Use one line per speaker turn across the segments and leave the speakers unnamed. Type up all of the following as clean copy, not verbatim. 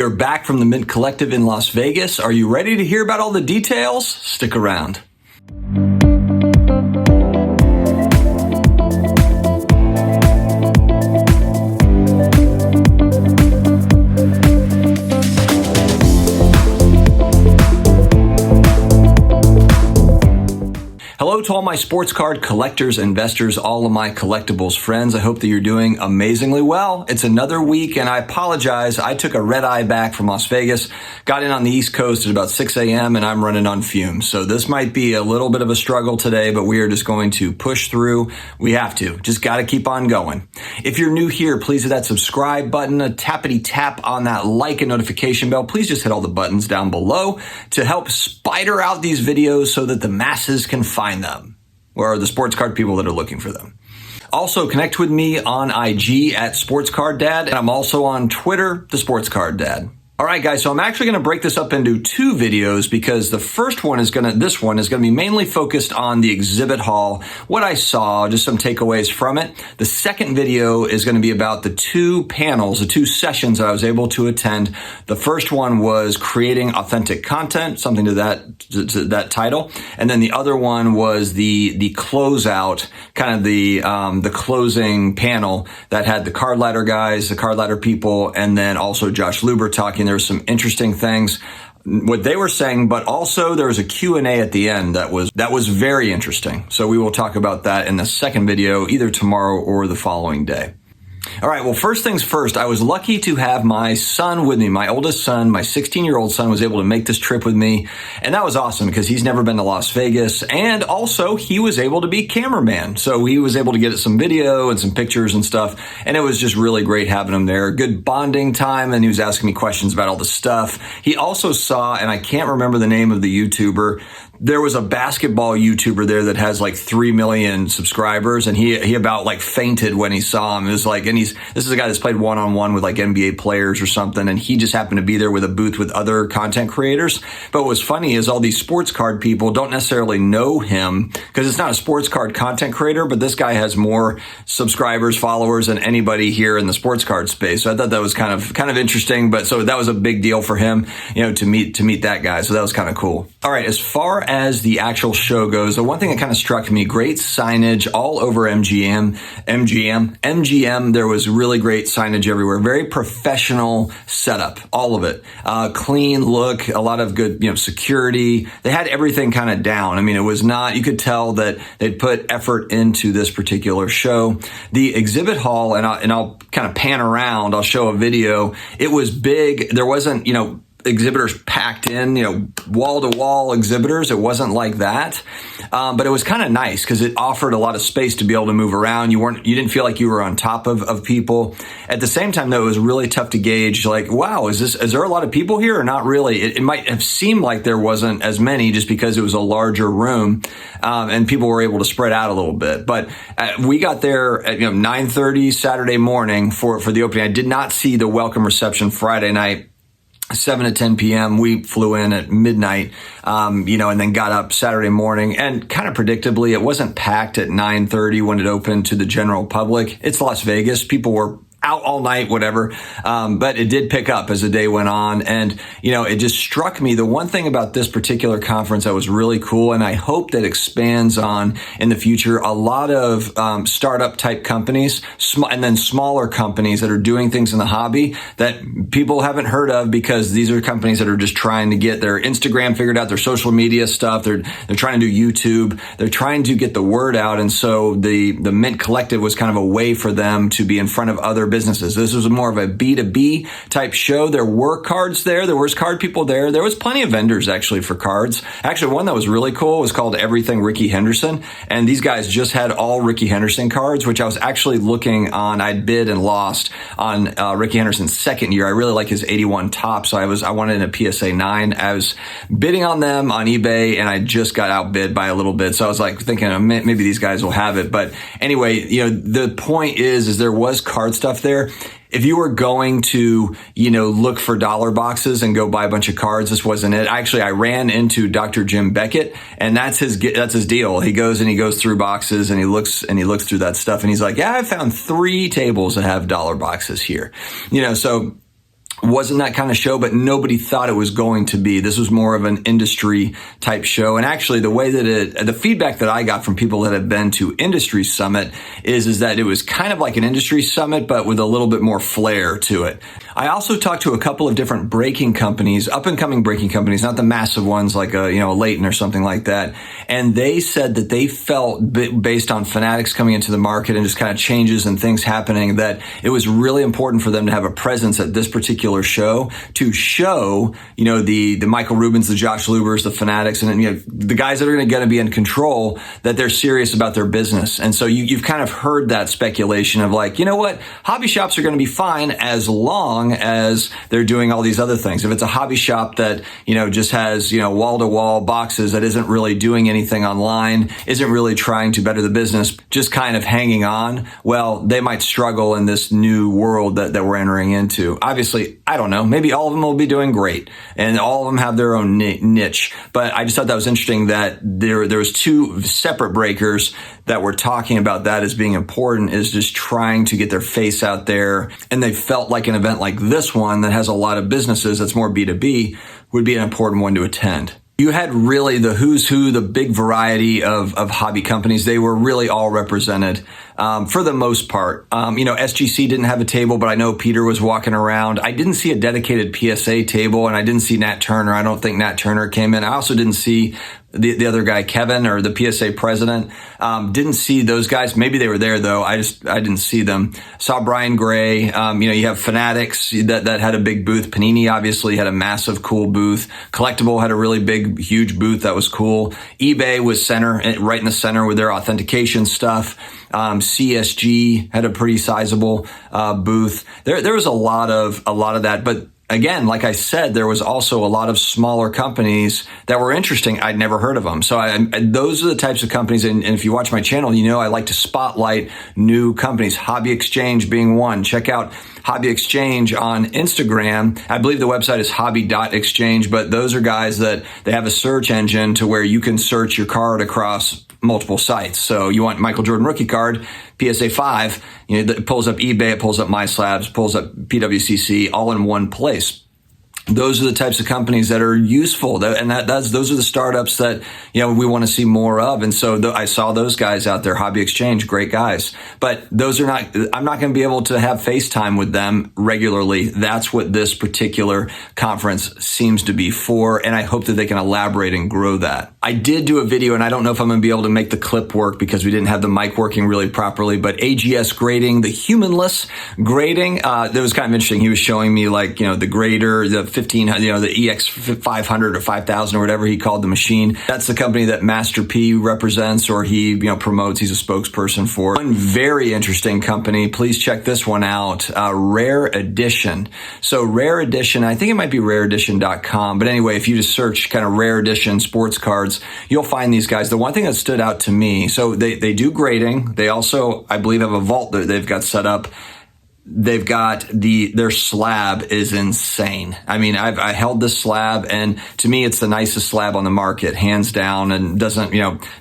You're back from the Mint Collective in Las Vegas. Are you ready to hear about all the details? Stick around. Hello to all my sports card collectors, investors, all of my collectibles friends. I hope that you're doing amazingly well. It's another week, and I apologize. I took a red eye back from Las Vegas, got in on the East Coast at about 6 a.m., and I'm running on fumes. So this might be a little bit of a struggle today, but we are just going to push through. We have to. Just got to keep on going. If you're new here, please hit that subscribe button, a tappity tap on that like and notification bell. Please just hit all the buttons down below to help spider out these videos so that the masses can find them, or the sports card people that are looking for them. Also, connect with me on IG at SportsCardDad, and I'm also on Twitter, the SportsCardDad. All right, guys, so I'm actually going to break this up into two videos because the first one is this one is going to be mainly focused on the exhibit hall, what I saw, just some takeaways from it. The second video is going to be about the two panels, the two sessions that I was able to attend. The first one was creating authentic content, something to that title. And then the other one was the closeout, kind of the closing panel that had the card ladder guys, the card ladder people, and then also Josh Luber talking. There were some interesting things, what they were saying, but also there was a Q&A at the end that was very interesting. So we will talk about that in the second video, either tomorrow or the following day. All right, well, first things first, I was lucky to have my son with me. My oldest son, my 16-year-old son, was able to make this trip with me, and that was awesome because he's never been to Las Vegas, and also he was able to be cameraman. So he was able to get some video and some pictures and stuff, and it was just really great having him there. Good bonding time, and he was asking me questions about all the stuff. He also saw, and I can't remember the name of the YouTuber, there was a basketball YouTuber there that has like 3 million subscribers, and he about like fainted when he saw him. It was like, and this is a guy that's played one-on-one with like NBA players or something, and he just happened to be there with a booth with other content creators. But what's funny is all these sports card people don't necessarily know him because it's not a sports card content creator, but this guy has more subscribers, followers than anybody here in the sports card space. So I thought that was kind of interesting, but so that was a big deal for him, to meet that guy. So that was kind of cool. All right, as far as the actual show goes, the one thing that kind of struck me, great signage all over MGM. There was really great signage everywhere. Very professional setup, all of it. Clean look, a lot of good, security. They had everything kind of down. I mean, it was not, you could tell that they'd put effort into this particular show. The exhibit hall, and I'll kind of pan around, I'll show a video. It was big. There wasn't, exhibitors packed in, wall-to-wall exhibitors. It wasn't like that. But it was kind of nice because it offered a lot of space to be able to move around. You didn't feel like you were on top of people. At the same time, though, it was really tough to gauge, like, wow, is there a lot of people here or not really? It might have seemed like there wasn't as many just because it was a larger room, and people were able to spread out a little bit. But we got there at 9:30 Saturday morning for the opening. I did not see the welcome reception Friday night. 7 to 10 p.m. We flew in at midnight, and then got up Saturday morning, and kind of predictably, it wasn't packed at 9:30 when it opened to the general public. It's Las Vegas. People were out all night, whatever. But it did pick up as the day went on. And, it just struck me. The one thing about this particular conference that was really cool, and I hope that expands on in the future, a lot of startup type companies, and then smaller companies that are doing things in the hobby that people haven't heard of because these are companies that are just trying to get their Instagram figured out, their social media stuff. They're trying to do YouTube. They're trying to get the word out. And so the Mint Collective was kind of a way for them to be in front of other businesses. This was more of a B2B type show. There were cards there. There was card people there. There was plenty of vendors actually for cards. Actually, one that was really cool was called Everything Ricky Henderson. And these guys just had all Ricky Henderson cards, which I was actually looking on. I'd bid and lost on Ricky Henderson's second year. I really like his 81 top. So I wanted a PSA 9. I was bidding on them on eBay and I just got outbid by a little bit. So I was like thinking maybe these guys will have it. But anyway, the point is there was card stuff there. If you were going to, look for dollar boxes and go buy a bunch of cards, this wasn't it. Actually, I ran into Dr. Jim Beckett, and that's his deal. He goes through boxes and he looks through that stuff, and he's like, yeah, I found 3 tables that have dollar boxes here. So wasn't that kind of show, but nobody thought it was going to be. This was more of an industry type show. And actually the way that the feedback that I got from people that have been to Industry Summit is that it was kind of like an industry summit, but with a little bit more flair to it. I also talked to a couple of different braking companies, up and coming braking companies, not the massive ones like a Leighton or something like that. And they said that they felt, based on Fanatics coming into the market and just kind of changes and things happening, that it was really important for them to have a presence at this particular show to show, the Michael Rubins, the Josh Lubers, the Fanatics, and the guys that are going to be in control, that they're serious about their business. And so you've kind of heard that speculation of like, you know what, hobby shops are going to be fine as long as they're doing all these other things. If it's a hobby shop that, just has, wall-to-wall boxes that isn't really doing anything online, isn't really trying to better the business, just kind of hanging on, well, they might struggle in this new world that we're entering into. Obviously, I don't know, maybe all of them will be doing great and all of them have their own niche. But I just thought that was interesting that there was two separate breakers that were talking about that as being important, is just trying to get their face out there. And they felt like an event like this one that has a lot of businesses, that's more B2B, would be an important one to attend. You had really the who's who, the big variety of hobby companies. They were really all represented for the most part. SGC didn't have a table, but I know Peter was walking around. I didn't see a dedicated PSA table, and I didn't see Nat Turner. I don't think Nat Turner came in. I also didn't see the other guy, Kevin, or the PSA president. Didn't see those guys. Maybe they were there though. I didn't see them. Saw Brian Gray. You have Fanatics that had a big booth. Panini obviously had a massive, cool booth. Collectible had a really big, huge booth that was cool. eBay was right in the center with their authentication stuff. CSG had a pretty sizable booth. There was a lot of that, but again, like I said, there was also a lot of smaller companies that were interesting. I'd never heard of them. So those are the types of companies. And if you watch my channel, I like to spotlight new companies, Hobby Exchange being one. Check out Hobby Exchange on Instagram. I believe the website is hobby.exchange, but those are guys that they have a search engine to where you can search your card across multiple sites. So you want Michael Jordan rookie card, PSA 5, it pulls up eBay, it pulls up MySlabs, pulls up PWCC, all in one place. Those are the types of companies that are useful, and those are the startups that we want to see more of. And so I saw those guys out there, Hobby Exchange, great guys. But those are not. I'm not going to be able to have FaceTime with them regularly. That's what this particular conference seems to be for, and I hope that they can elaborate and grow that. I did do a video, and I don't know if I'm going to be able to make the clip work because we didn't have the mic working really properly. But AGS grading, the humanless grading, that was kind of interesting. He was showing me the grader, the 1500, the EX 500 or 5000 or whatever he called the machine. That's the company that Master P represents, or he promotes. He's a spokesperson for. One very interesting company. Please check this one out. Rare Edition. So Rare Edition, I think it might be rareedition.com. But anyway, if you just search kind of Rare Edition sports cards, you'll find these guys. The one thing that stood out to me, so they do grading. They also, I believe, have a vault that they've got set up. They've got their slab is insane. I mean, I held this slab, and to me, it's the nicest slab on the market, hands down, and doesn't,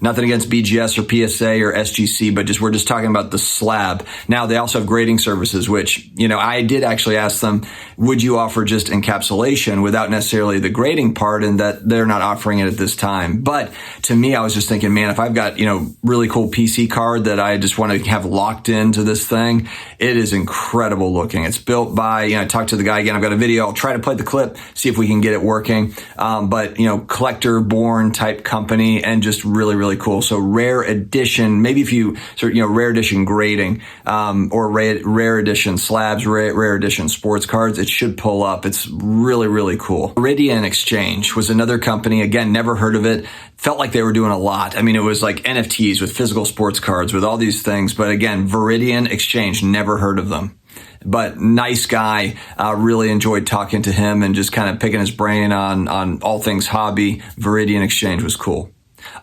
nothing against BGS or PSA or SGC, but we're just talking about the slab. Now, they also have grading services, which, I did actually ask them, would you offer just encapsulation without necessarily the grading part, and that they're not offering it at this time. But to me, I was just thinking, man, if I've got, really cool PC card that I just want to have locked into this thing, it is incredible looking. It's built by, I talked to the guy again. I've got a video. I'll try to play the clip, see if we can get it working. But collector born type company, and just really, really cool. So Rare Edition, maybe if you sort Rare Edition grading, or Rare Edition slabs, Rare Edition sports cards, it should pull up. It's really, really cool. Viridian Exchange was another company. Again, never heard of it. Felt like they were doing a lot. I mean, it was like NFTs with physical sports cards, with all these things. But again, Viridian Exchange, never heard of them. But nice guy, really enjoyed talking to him and just kind of picking his brain on all things hobby. Viridian Exchange was cool.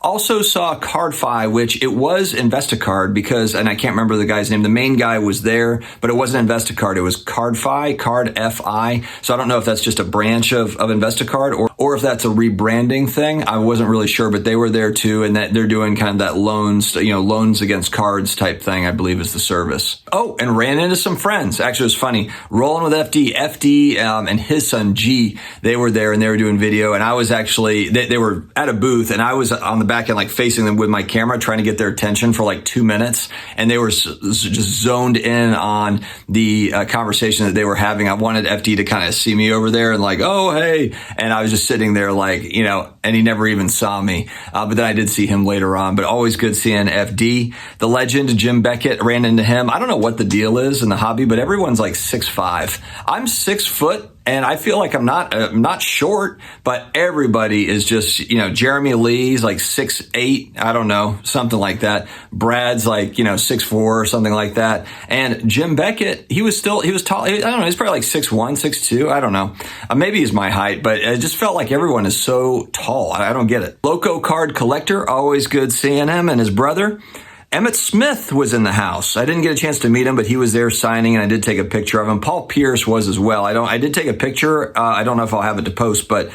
Also saw CardFi, which it was Investacard because, and I can't remember the guy's name. The main guy was there, but it wasn't Investacard. It was CardFi, Card FI. So I don't know if that's just a branch of Investacard or if that's a rebranding thing. I wasn't really sure, but they were there too. And that they're doing kind of that loans against cards type thing, I believe is the service. Oh, and ran into some friends. Actually, it was funny. Rolling with FD, and his son G, they were there and they were doing video. And I was actually, they were at a booth and I was on the back end, like facing them with my camera, trying to get their attention for like 2 minutes. And they were just zoned in on the conversation that they were having. I wanted FD to kind of see me over there and like, oh, hey. And I was just sitting there like, and he never even saw me. But then I did see him later on, but always good seeing FD. The legend, Jim Beckett, ran into him. I don't know what the deal is in the hobby, but everyone's like 6'5". I'm 6 foot. And I feel like I'm not short, but everybody is just, Jeremy Lee's like 6'8", I don't know, something like that. Brad's like, 6'4" or something like that. And Jim Beckett, he was tall. I don't know, he's probably like 6'1", 6'2", I don't know. Maybe he's my height, but it just felt like everyone is so tall. I don't get it. Loco Card Collector, always good seeing him and his brother. Emmett Smith was in the house. I didn't get a chance to meet him, but he was there signing, and I did take a picture of him. Paul Pierce was as well. I did take a picture. I don't know if I'll have it to post, but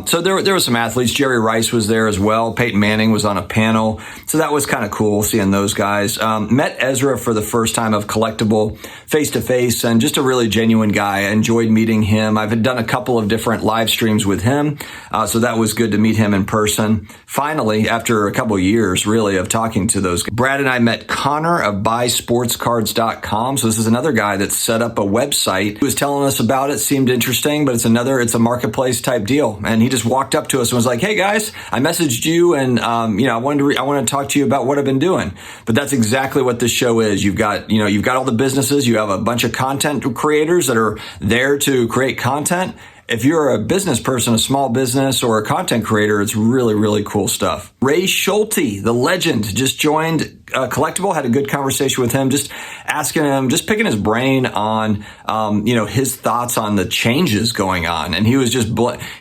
so there were some athletes. Jerry Rice was there as well. Peyton Manning was on a panel, so that was kind of cool seeing those guys. Met Ezra for the first time of Collectible face to face, and just a really genuine guy. I enjoyed meeting him. I've done a couple of different live streams with him, so that was good to meet him in person. Finally, after a couple of years, really, of talking to those guys. Brad and I met Connor of buysportscards.com. So this is another guy that set up a website. He was telling us about it, seemed interesting, but it's a marketplace type deal. And he just walked up to us and was like, hey guys, I messaged you and, I wanted to talk to you about what I've been doing. But that's exactly what this show is. You've got all the businesses, you have a bunch of content creators that are there to create content. If you're a business person, a small business, or a content creator, it's really, really cool stuff. Ray Schulte, the legend, just joined Collectible. Had a good conversation with him, just asking him, just picking his brain on, his thoughts on the changes going on. And he was just,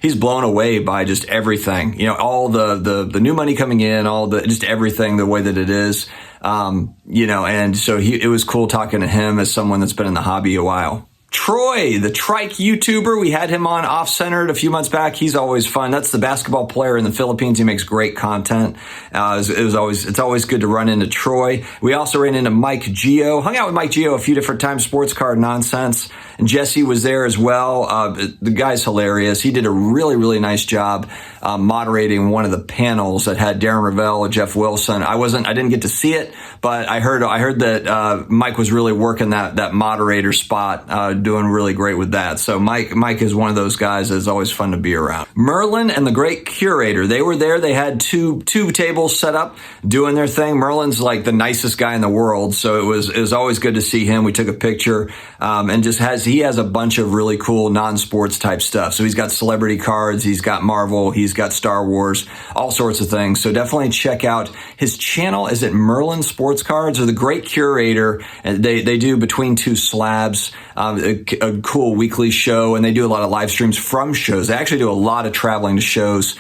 he's blown away by just everything, all the new money coming in, just everything, the way that it is, and so it was cool talking to him as someone that's been in the hobby a while. Troy, the trike YouTuber, we had him on Off-Centered a few months back. He's always fun. That's the basketball player in the Philippines. He makes great content. It's always good to run into Troy. We also ran into Mike Geo. Hung out with Mike Geo a few different times, Sports Card Nonsense. And Jesse was there as well. The guy's hilarious. He did a really, really nice job moderating one of the panels that had Darren Ravel and Jeff Wilson. I didn't get to see it, but I heard that Mike was really working that moderator spot, doing really great with that. So Mike is one of those guys that's always fun to be around. Merlin and the Great Curator, they were there. They had two tables set up doing their thing. Merlin's like the nicest guy in the world, so it was always good to see him. We took a picture, and he has a bunch of really cool non-sports type stuff. So he's got celebrity cards, he's got Marvel, he's got Star Wars, all sorts of things. So definitely check out his channel. Is it Merlin Sports Cards or the Great Curator? And they do Between Two Slabs, a cool weekly show, and they do a lot of live streams from shows. They actually do a lot of traveling to shows.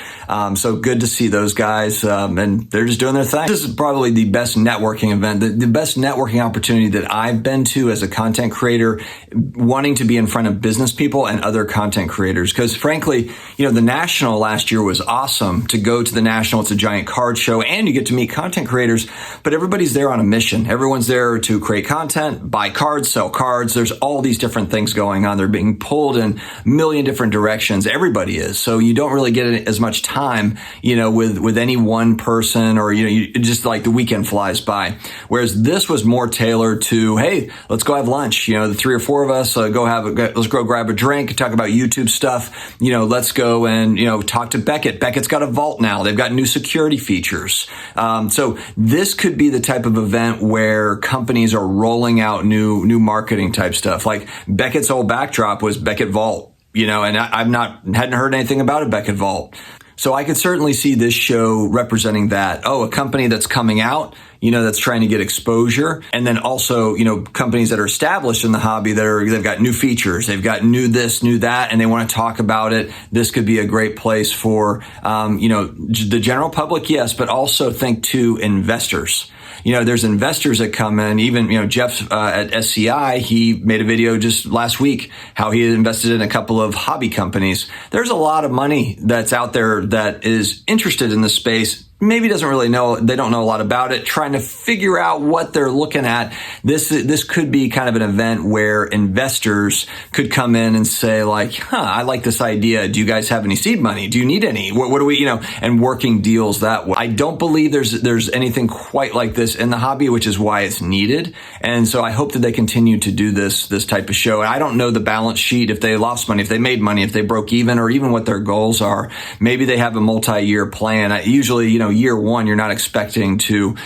So good to see those guys, and they're just doing their thing. This is probably the best networking event, the best networking opportunity that I've been to as a content creator, wanting to be in front of business people and other content creators. Because frankly, the National last year was awesome. To go to the National, it's a giant card show, and you get to meet content creators, but everybody's there on a mission. Everyone's there to create content, buy cards, sell cards. There's all these different things going on. They're being pulled in a million different directions. Everybody is. So you don't really get as much time, with any one person, or, you just like the weekend flies by. Whereas this was more tailored to, hey, let's go have lunch. The 3 or 4 of us, let's go grab a drink, talk about YouTube stuff. Let's go and, talk to Beckett. Beckett's got a vault now. They've got new security features. So this could be the type of event where companies are rolling out new marketing type stuff. Like Beckett's whole backdrop was Beckett Vault, and hadn't heard anything about a Beckett Vault. So I could certainly see this show representing that. Oh, a company that's coming out, that's trying to get exposure. And then also, companies that are established in the hobby they've got new features, they've got new this, new that, and they want to talk about it. This could be a great place for, the general public, yes, but also think to investors. there's investors that come in, even, Jeff at SCI, he made a video just last week how he had invested in a couple of hobby companies. There's a lot of money that's out there that is interested in this space. Maybe doesn't really know, they don't know a lot about it, trying to figure out what they're looking at. This could be kind of an event where investors could come in and say like, I like this idea. Do you guys have any seed money? Do you need any? What do we, and working deals that way. I don't believe there's anything quite like this in the hobby, which is why it's needed. And so I hope that they continue to do this type of show. And I don't know the balance sheet, if they lost money, if they made money, if they broke even, or even what their goals are. Maybe they have a multi-year plan. Usually, year one, you're not expecting to,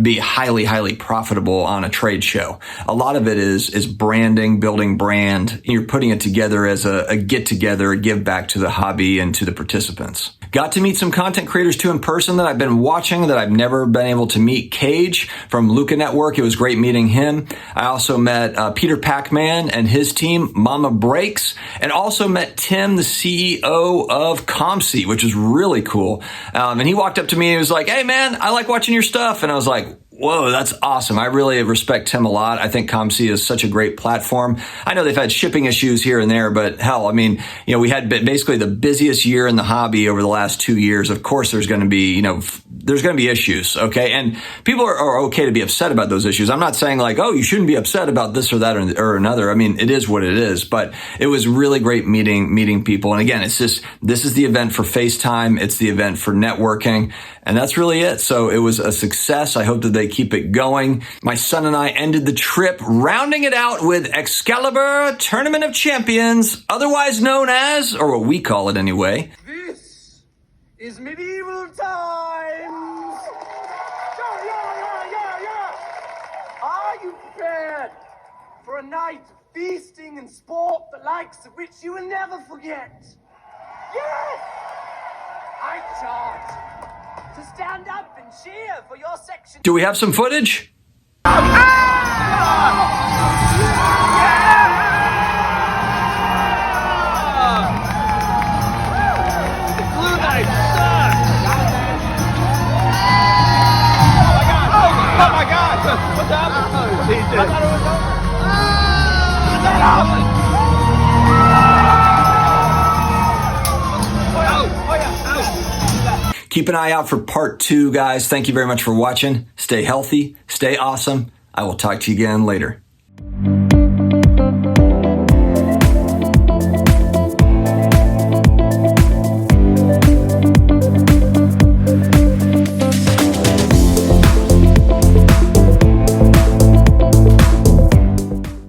be highly profitable on a trade show. A lot of it is branding, building brand. You're putting it together as a get together, a give back to the hobby and to the participants. Got to meet some content creators too in person that I've been watching that I've never been able to meet. Cage from Luca Network. It was great meeting him. I also met Peter Pacman and his team, Mama Breaks, and also met Tim, the CEO of ComC, which was really cool. And he walked up to me and he was like, "Hey man, I like watching your stuff." And I was like, whoa, that's awesome. I really respect Tim a lot. I think ComC is such a great platform. I know they've had shipping issues here and there, but hell, we had basically the busiest year in the hobby over the last 2 years. Of course, there's going to be, there's going to be issues. Okay. And people are okay to be upset about those issues. I'm not saying like, oh, you shouldn't be upset about this or that or another. It is what it is, but it was really great meeting people. And again, this is the event for FaceTime. It's the event for networking. And that's really it. So it was a success. I hope that they keep it going. My son and I ended the trip rounding it out with Excalibur Tournament of Champions, otherwise known as, or what we call it anyway.
This is medieval times. Yeah. Are you prepared for a night of feasting and sport, the likes of which you will never forget? Yes! I charge to stand up and cheer for your section.
Do we have some footage?
Oh my God! What's happening? Jesus. I thought it was over.
Keep an eye out for part 2, guys. Thank you very much for watching. Stay healthy, stay awesome. I will talk to you again later.